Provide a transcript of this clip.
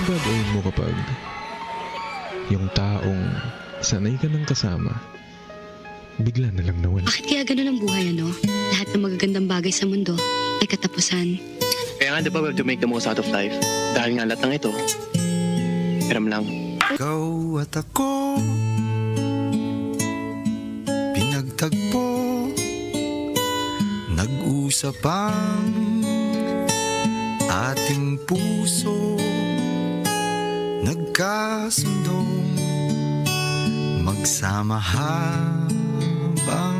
babaguhin mo kapag yung taong sanay ka ng kasama, bigla na lang nawala? Bakit kaya ganun ang buhay, ano? Lahat ng magagandang bagay sa mundo ay katapusan. Kaya nga, di ba, we have to make the most out of life? Dahil nga lahat ng ito, hiram lang. Ikaw at ako pinagtagpo, nag-usap ang ating puso, nagkasundong magsama habang